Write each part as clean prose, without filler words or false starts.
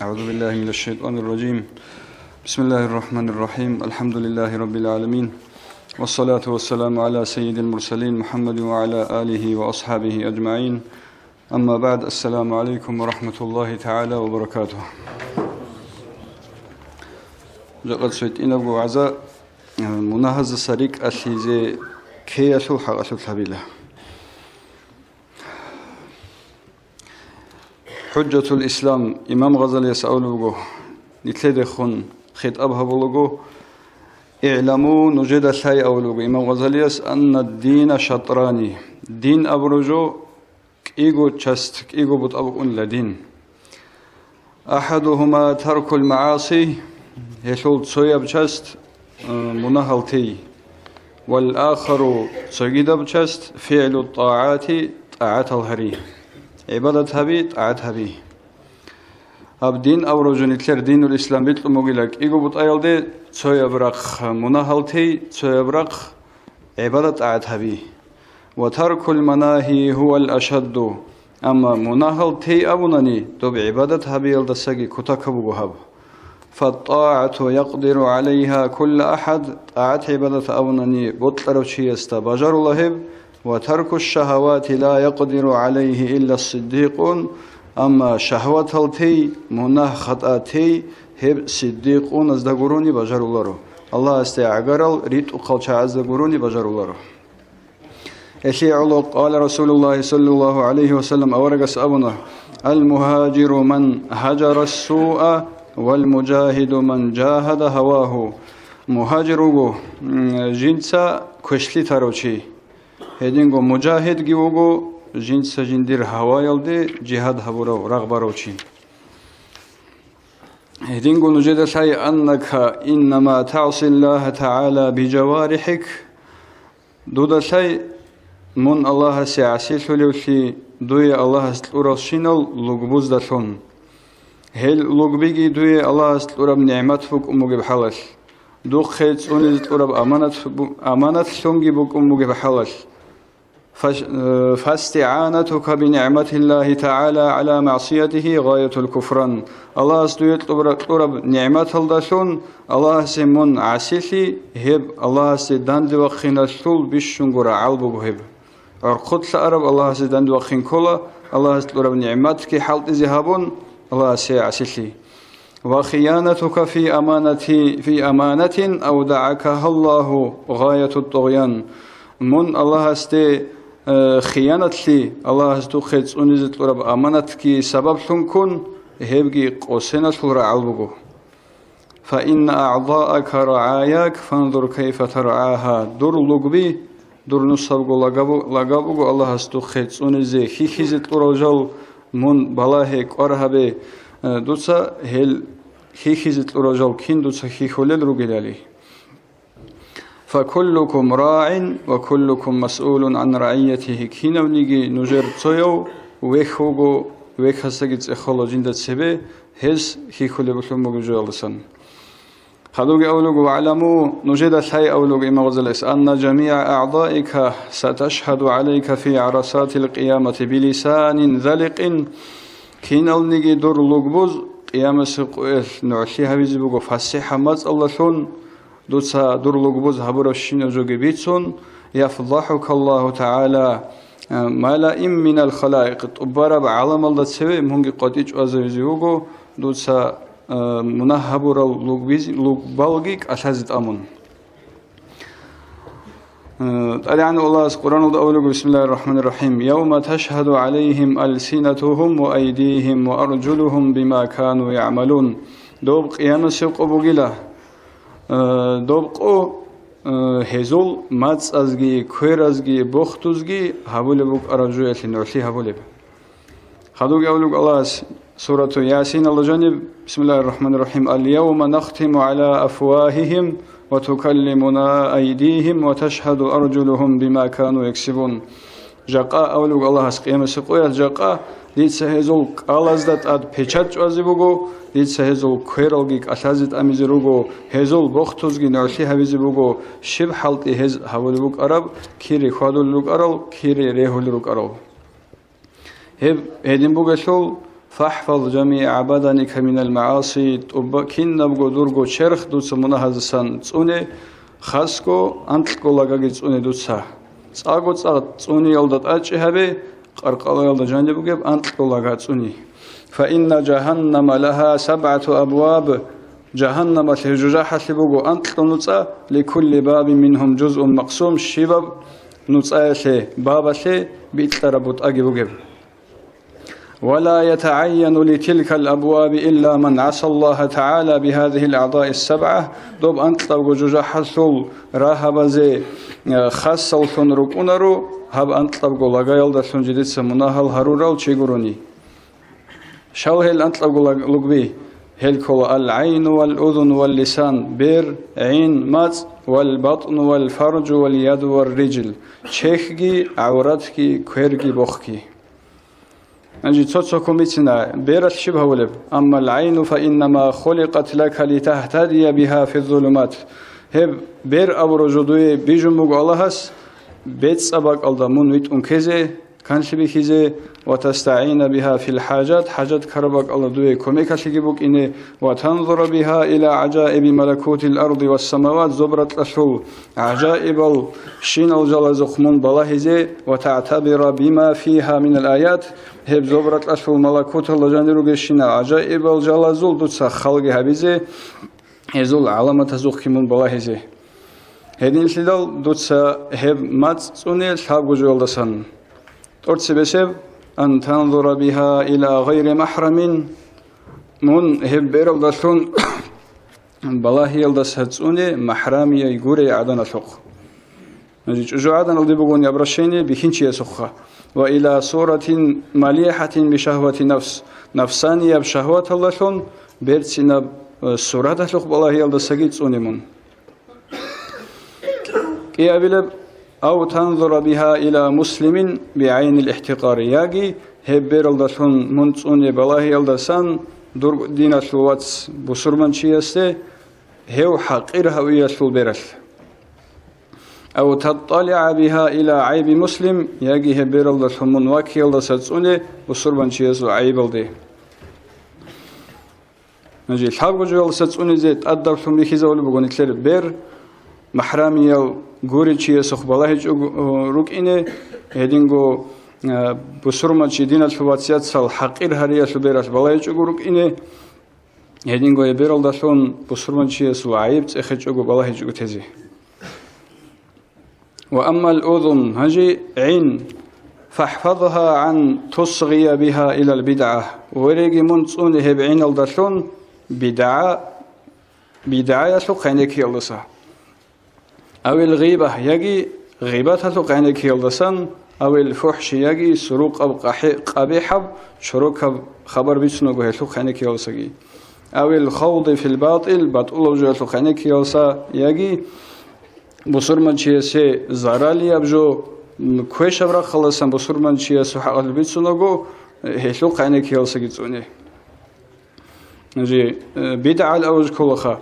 أعوذ بالله من الشيطان الرجيم. بسم الله الرحمن الرحيم. الحمد لله رب العالمين، والصلاة والسلام على سيد المرسلين محمد وعلى آله وأصحابه أجمعين. أما بعد، السلام عليكم ورحمة الله تعالى وبركاته. جاءت سويت إنه عزاء مناهز سريك أثيزي كي أسو حق أسو الحبيلة. حجة الإسلام إمام غزالي يسألوه نتلدخون خطابها بلوغو اعلموا نجد ثاي أولوغو إمام غزالي أن الدين شطراني دين أبرجو كيغو تشست كيغو بطأبقون لدين أحدهما ترك المعاصي يشول تسويا بشست مناهلتي والآخر تسويدا بشست فعل الطاعات طاعة الهري عبادة هبي طاعة هبي أب دين أورجون يتلر دين الإسلام بيتلو مغيلك إيغو بطايل دي تسويا برق مناهلتي تسويا برق عبادة طاعة هبي وترك المناهي هو الأشد أما مناهلتي أبناني دوب عبادة هبي يلدساقي كتاكبو هب فالطاعة يقدر عليها كل أحد طاعة عبادة أبناني بطلرو شيستا بجر الله وترك الشهوات لا يقدر عليه إلا الصديقون أما شهوات التي مناه خطأتي هب صديقون أزدقروني بجر الله استعقرل ريت أقلش أزدقروني بجر الله إشي علو قال رسول الله صلى الله عليه وسلم أورقس أبنا المهاجر من هجر السوء والمجاهد من جاهد هواه مهاجرو جنسا كشلي تروشي هدينغو مجاهد جيوغو جنس جندير هوايلدي جهاد هبورو رغبروشي هدينغو نجد ساي أنك إنما تعصي الله تعالى بجوارحك دودا ساي من الله سيعسي سوليوشي دوي الله استلورشينل لغبوز داشون هل لغبيجي دوي الله استلورب نعمت فوق أموغي بحالش دو خيط أونيز استلورب أمانت شونجي بوك أموغي بحالش فاستعانتك بنعمة الله تعالى على معصيته غاية الكفران الله استويت لورب نعمة الداشون الله سمون عسيسي هب الله سيدان دوخين السول بشنغورا عالبوغ هب أرقود سأرب الله سيدان دوخين كولا الله استلورب نعمتك حالت زهابون الله سيعسيسي وخيانتك في أمانة أودعكها الله غاية الطغيان من الله استي خيانة لي الله استو خيط أنزت لرب أمانتك سبب سنكون هبجي قوسنا سورة علبو فإن أعضاءك رعاياك فانظر كيف ترعاها دور لغبي دور نصبو لغبو الله استو خيط أنزي خيخيزت لرجل من بلاهك أرهبي دوسا هل خيخيزت لرجل كين دوسا خيخولل رجلالي فكلكم راع وكلكم مسؤول عن رعيته كينا ونيجي نجر تسويو ويخوغو ويخسجت إخلاجين دتسبه هز خيخول بسلم مجالسن خلوج أولوج وعلموا نجد ثاي أولوج إما غزلس أن جميع أعضائك ستشهد عليك في عرصات القيامة بلسان ذلق كينا ونيجي دور لوجبوز قيامة سقوه نعشيها بيزبوغو فسيحة مز الله شون دوسا دور لوجبوز هبرشين جوجي بيتسون يفضحك الله تعالى ملائم من الخلائق تبارب عالم الله تسوي مهنجي قديش أزوجيوجو دوسا منهبور لوجبالجيك أشهد أمون طبعا الله القرآن الأول بسم الله الرحمن الرحيم يوم تشهد عليهم ألسنتهم وأيديهم وأرجلهم بما كانوا يعملون دوب قيام سوق بوجيله دوبقو هزول ماتس ازگی کویر ازگی بختوزگی هبول بوک ارجویت نورسی هبول خدوگ اولوگ الله سورة ياسين الله جانب بسم الله الرحمن الرحيم اليوم نختم على أفواههم وتكلمنا أيديهم وتشهد أرجلهم بما كانوا يكسبون جاقا أولوگ الله قيام سقوية جاقا ديت سهزول قالازدت أد پچات جوازيبوگو ديت سهزول كويرالگيك أشازت أميزيروگو هزول بختوزگي نورسي هبيزيبوگو شب حالتي هز هولوگ أرب كيري خوادولوگ أرل كيري ريهولوگ أرل هب هدين بوگشول فاحفظ جميع بدنك من المعاصي كن نبغو درغو شرخ دوس منهزسان صوني خاسكو انتلكو لاغاغي صوني دوسا صاغو صوني يلدت اچهبه قرقالو يلد جانبوغب انتلكو لاغا صوني فإن جهنم لها 7 أبواب جهنم تهججا حسبوغو أنتلو نصا لكل باب منهم جزء مقسوم شباب نصا بابا بيتلربوت أجيبوغب ولا يتعين لتلك الأبواب إلا من عصى الله تعالى بهذه الأعضاء السبعة دوب أنتلو جوجا حسول راهب زي خاصل ركونرو هب أنتلو لغايل درسون جديد سمناهل هرورال چيگروني شاوهل أنتلو لغبي هل كل العين والأذن واللسان بير عين مات والبطن والفرج واليد والرجل شيخي عورتكي كويركي بوخكي أنجي تصوصكم بيتنا بيرت شبه ولب أما العين فإنما خلقت لك لتهتدي بها في الظلمات هب بير أبرجدوي بيجموغ اللهس بيت سبق الضمون ويت أنكزي كان شبيكيزي وتستعين بها في الحاجات حاجات كربك الله دوي كوميكا شيبوك إني وتنظر بها إلى عجائب ملكوت الأرض والسماوات زبرت أشهو عجائب الشين الجل زخمون بلاهزي وتعتبر بما فيها من الآيات هب زبرت أشهو ملكوت الله جانيروغ الشين عجائب الجل زول دوتسا خلقي هبيزي هزول علامة زخمون بلاهزي هدين سيدال دوتسا هب مات سوني شاب جوال دسان أرتسبسب أن تنظر بها إلى غير محرم من هبير الدسون بالله يلدس هتسوني محرمي يجوري عدنا سوق نجيج جو عدنا اللي بقول يبرشيني بخنشي سوقها وإلى صورة مليحة بشهوة نفسانية بشهوة الله شون بيرتنا صورة سوق بالله يلدس هتسوني من كي أبلب أو تنظر بها إلى مسلم بعين الاحتقار ياجي هبير الدسون منصوني بالله يلدسان دور دين الواتس بسرمان شيسته هو حقيرها ويسول برس أو تطلع بها إلى عيب مسلم ياجي هبير الدسون من واكي يلدسوني بسرمان شيسو عيب الدي نجي الحق جو يلدسوني زيت أدب ثم يخيزه ولا بقول نتلر بير محرمي غوريچي سخ بالله ركينه هدينغو بسرما چدين الفواتيات سال حقير هريا سبيراس بالله ركينه هدينغو يبرل داشون بسرما چي سو عيب تخچو بالله چو تزي واما الاذن هجي عين فاحفظها عن تصغي بها الى البدعه وريغي منصون هبعين الداشون بدعه سو خينك يلصا أو الغيبة يجي غيبتها تقعنك يلدسان أو الفحش يجي سروق أو قبيحة شروق خبر بيسنو جه تقعنك يلسجي أو الخوض في الباطل بطول وجه تقعنك يلسا يجي بصور من شيء زرالي أبجو كويش أبرا خلصان بصور من شيء سحق البيسنو جو تقعنك يلسجي توني نجي بدع الأوج كلها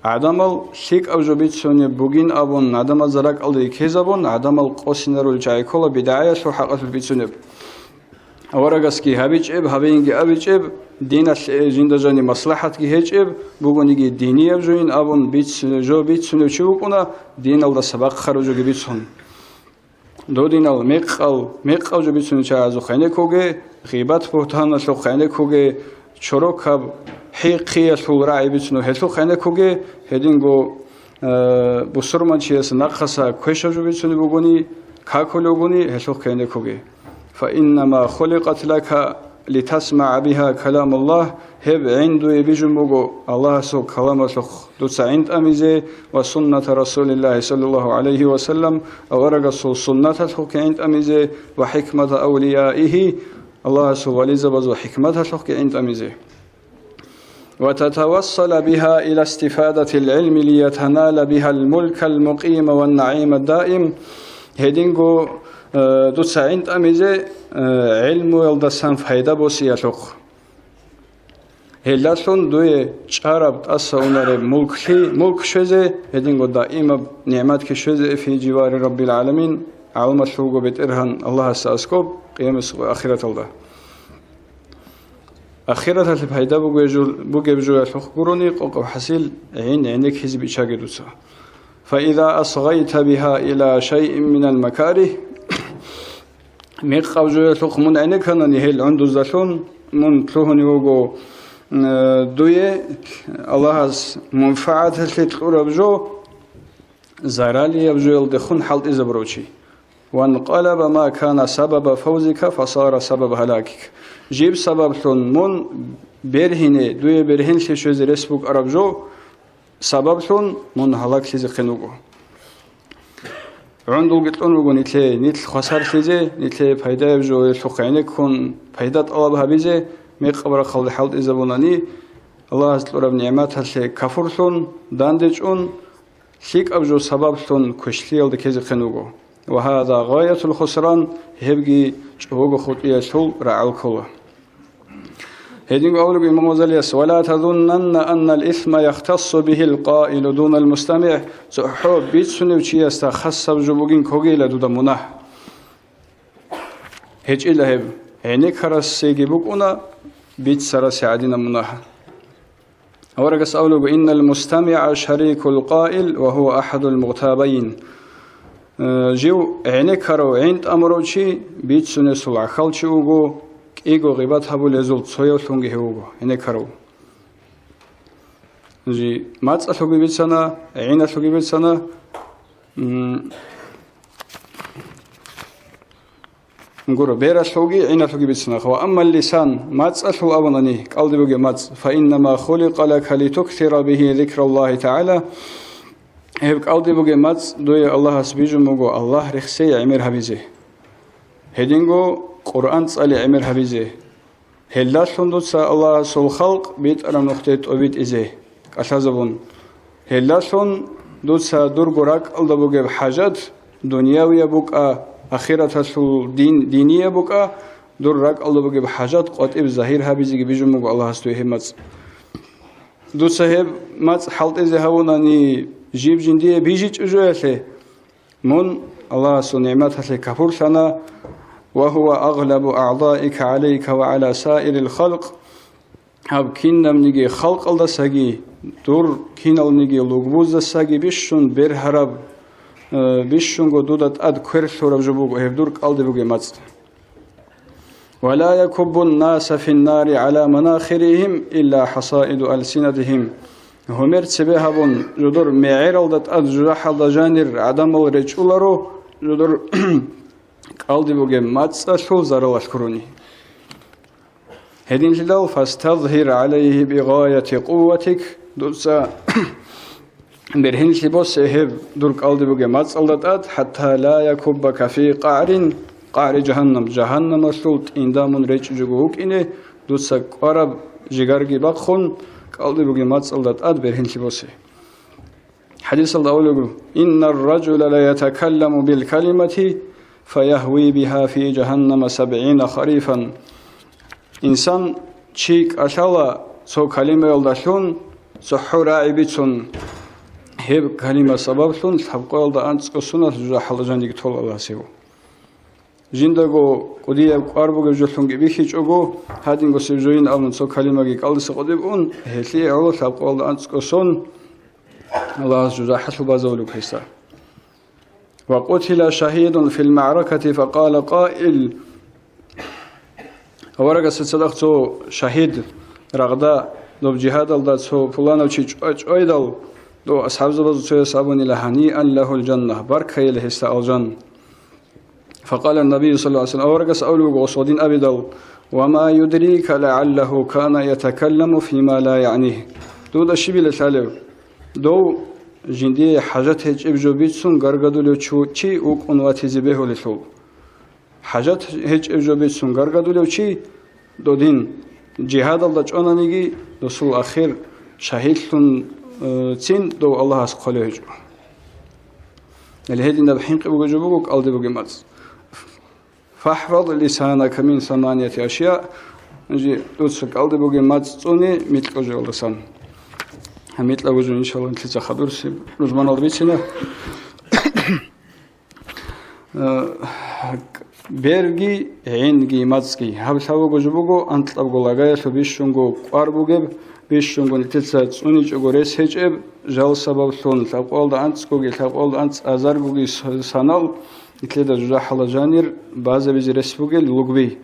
عدمال شيك أو جبيت سوني بوجين أبون عدمال زرق ألدي كيزابون عدمال قوسينرول جاي كله بداية شو حقت البيت سوني ورقسكي هبيج إب هبينجي أبيج إب دين الجندجاني مصلحة كي هيج إب بوجونيجي ديني أبجوين أبون بيت جو بيت سوني شوكونا دين الله سبق خرجو جبيت سون دو دين الميق أو جبيت سوني شاعزو خيني كوجي غيبات بوتان شو خيني كوجي شروكاب حقيقة سورة بيتنو هسه خانة كوجي هدينغو بسرمان شيء ناقصا كويشة جو بيتنو بقولي كاكولوغوني هسه خانة كوجي فإنما خلقت لك لتسمع بها كلام الله هب عنده بيجمعو الله سو كلام سو دوس عند أميزه وسنة رسول الله صلى الله عليه وسلم أورج سو سنة سو عند أميزه وحكمة أوليائه الله سو وليز بزو حكمة سو عند أميزه وتتوصل بها إلى استفادة العلم ليتنال بها الملك المقيم والنعيم الدائم هدينغو دوتسا عند أميزة علم يلدسان فايدة بوسياتوق هلاسون دوي شارب أساونر ملك شوزة هدينغو دائم نعمات كشوزة في جوار رب العالمين علم الشوق بيترهن الله سأسكوب قيام آخرة الله آخرت هل فایده بگویی شخورونی قوق حاصل عینک حزب شاگردوسا فإذا أصغيت بها إلى شيء من المكاره ميق أوجوية من عينك نهيل عند الزلون من تلوهن يوغو دوية الله منفعة التلور أبجو زارالي أبجو الدخون حلت إزبروشي وانقلب ما كان سبب فوزك فصار سبب هلاكك جيب سبب لون من برهنه دوية برهن شوز رسبوك أربجو سبب لون من هلاك سيزي خنوغو عندو قلتون وقو نتل خسار سيزي نتل فايدة يبجو يلوقعينك كون فايدة الله بيزي ميقبر خلد حلد إزابوناني الله أزلور بنعمات هل كفر لون داندجون سيك أبجو سبب لون كشليل دكيزي خنوغو وهذا غاية الخسران هبجي شهوغو خطية شول رعال كله هيدين أولو بإمام وزاليس ولا تظنن أن الإثم يختص به القائل دون المستمع سحو بيت سنوشي يستخص بجبوغين كوغيلة دودا مناه هيج إلا هب عينيك خرس سيجيبوك أنا بيت سرس عدين مناه أورقس أولو بإن المستمع شريك القائل وهو أحد المغتابين جيو عينيك خرو عينت أمروشي بيت سنسو عخالشي أوغو إيجو غيبات هبو لزول صويو ثونجي هوغو هناك كارو جي ماتس أثوغي بيتسانا عين أثوغي بيتسانا نقولوا بير أثوغي عين أثوغي بيتسانا وأما اللسان ماتس أثو أبناني قلبي بوغي ماتس فإنما خلق لك لتكثر به ذكر الله تعالى هيك قلبي بوغي ماتس دوي الله سبيجو موغو الله رخصي عمير هبيزي هيدينغو قرآن صلي عمر حبيزه هلا شندوس الله سو خلق بيت أرم نختيت أبيت إزه أشازبون هلا شندوس دور قراك الله بوجب حاجات دنيوية بوكا آخرة سو دينية بوكا دور راك الله بوجب حاجات قطب ظاهر حبيزه بيجمع الله استويه مات دوس هب مات حلت إزه هوناني جيب جندية بيجيت أجوله من الله سو نعمات هسه كفور سنة وهو أغلب أعضائك عليك وعلى سائر الخلق هب كنا منيجي خلق الله ساقي دور كنا منيجي لغبوز ساقي بيشون برهرب بيشون قدودت أد كرثور بجبوك هبدور قلد بوغي مات ولا يكب الناس في النار على مناخرهم إلا حصائد ألسنتهم همرت سبهبون جدور معير الدت أد جرح الدجانر عدم الرجولارو جدور قلدي بوجي ماتسا شو زارلاش كروني هدين جدال فاستظهر عليه بغاية قوتك دوسا برهن شبوس هب دور قلدي بوجي ماتس الدت حتى لا يكبك في قعر جهنم سلط إندامون ريش جوجوك إنه دوسا قرب جيجارجي بخون قلدي بوجي ماتس الدت برهن شبوسه حديث الله أولو إن الرجل لا يتكلم بالكلمة فيهوي بها في جهنم 70 خريفا إنسان شيك أشالا سو كلمة يلدشون سحو راعبتون هب كلمة سببتون سحبقو يلدا أنتسكو سنة جزا حلجان ديك طول الله سيو جندگو قدية قاربو جلتون بيخيج أغو هادينگو سيجوين أمن سو كلمة قلدس قديبون هتلي أولو سحبقو يلدا أنتسكو سن الله جزا حسو بازولو كيسا وقتل شهيد في المعركة فقال قائل ورقة صدقتو شهيد رغدا دو بجهاد الدا سو فلانو چيچ اويدل دو أصحاب زبازو سو سابوني لهنيئا له الجنة بركة يلهست الجنة فقال النبي صلى الله عليه وسلم ورقة سأولو غصودين أبدل وما يدريك لعله كان يتكلم فيما لا يعنيه دو دا شبيل سالو دو جندي حاجات هج ابجو بيتسون غرغدولو چي اوق انواتي زبه لسو حاجات هج ابجو بيتسون غرغدولو چي دودين جهاد الله چونانيگي رسول اخر شهيدلون تين دو الله اس قولهج الهدين بحين قبو جبوك قلدي بقيمات فاحفظ لسانك من 8 أشياء نجي دوتس قلدي بقيمات صوني ميتلو جولسان هميت لوجو إن شاء الله نتلقى خبر سب رزمان البيتنا Bergi Engi Matski Habsago Jubugo Antlago Lagaya Bishungo Quarbugeb Bishungo Nitsa Unigores Hecheb Jal Sababson Tap all the ants go get up all the ants Azarbugis Sanal Itleda Jahalajanir Bazaviz Respugel Lugbi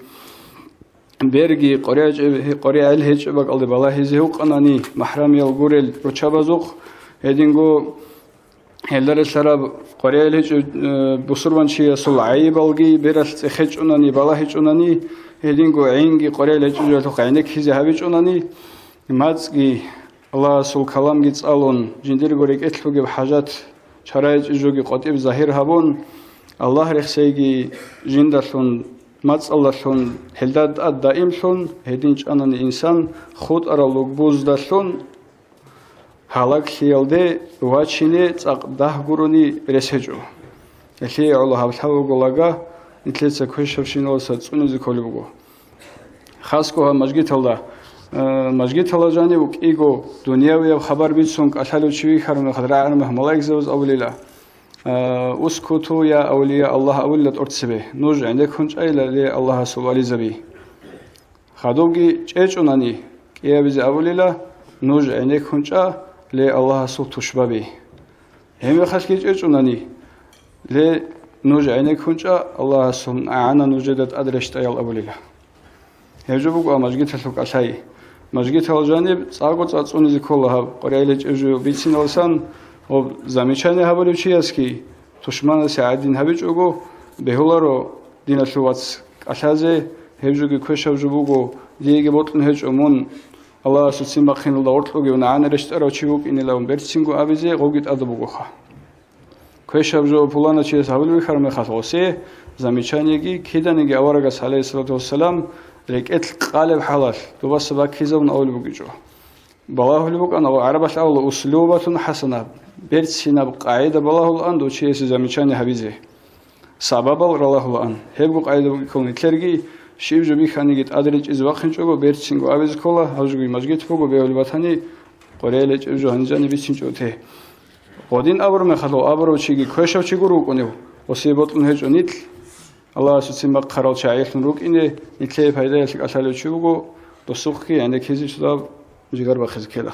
Bergi Korea El Hechbak al the Balahizuk Anani Mahrami al Gurel Rochabazuk Hedingo Heller Sarab Korea Busurvanchi Sulai Balgi Beras Hechunani Balahechunani Hedingo Engi Korea Lechuk his Havichunani Matzgi Allah Sul Kalam gets alone Jindirgorek Etlugi Hajat Charaj Jugi Kotib Zahir Habon Allah Rexegi Jindasun Matz Allahsun Heldad ad Daimsun Hedinch Anan insan Khut Aralug Buzdasun Halak Hielde Wachine Dah Guruni Resejo. Ehe Allah Habsavogolaga Nitlets a question also Sunizikolibugo. Hasko Majgitalda Majgitalajani Ego Dunia Habar Bitsung Ashaluchi Harma Hadran Malakzos Avlila Uskutu ya Aulia Allah Awillat Ortsebe Nuj and the Kunchaila Allah Subalizabi Hadogi Chechunani Kiaviz Avlila Nuj and the Kuncha Le Allah Sutushbabi. Hemi Haskich Echunani Le Nuja and Kuncha Allah Sun Ana Nujadat Adrestayal Abulila. Hejubu Majgitaluk Asai. Majgital Janib, Sagots at Unizikola, Korelich Bitsin Olsan of Zamichane Habaluchiaski, Tushmana Saadin Habichugo, Behularo, Dinashuats Ashaze, Hejugi Kwesha Jubugo, Diegebotten Hedge Omun. Allah Sutsimakhin Lord Lugian Restarochuk in Elam Bertsingo Avize, Rogit Adabugoha. Queshabjo Pulana Chies Havil Harmehase, Zamichanegi, Kidanigi Awaragas Alayhi Salam, Lake Et Kaleb Halash, to Wasabakizam Olbugijo. Balahuluk and Arabas Aul Uslubatun Hasana, Bertsinab Qaida Balahul and Chies Zamichani Havize. Sababal Ralahulan, Hebuk Aidu Konikergi. Shivju Bikhanigit Adrich is Wakhinchogo, Bertsingo Aviskola, Hausugi Masgitfogo, Beolvatani, Korelech Johanjani Vichinchote. Odin Abromehalo, Abrochigi, Kwesha Chiguru, Osibotun Hedjonit, Allah Sutsimak Karol Chaif and Ruk in the Nike Paides Asalo Chugo, Dosuki and the Kizishlav Jigarba Hezkela.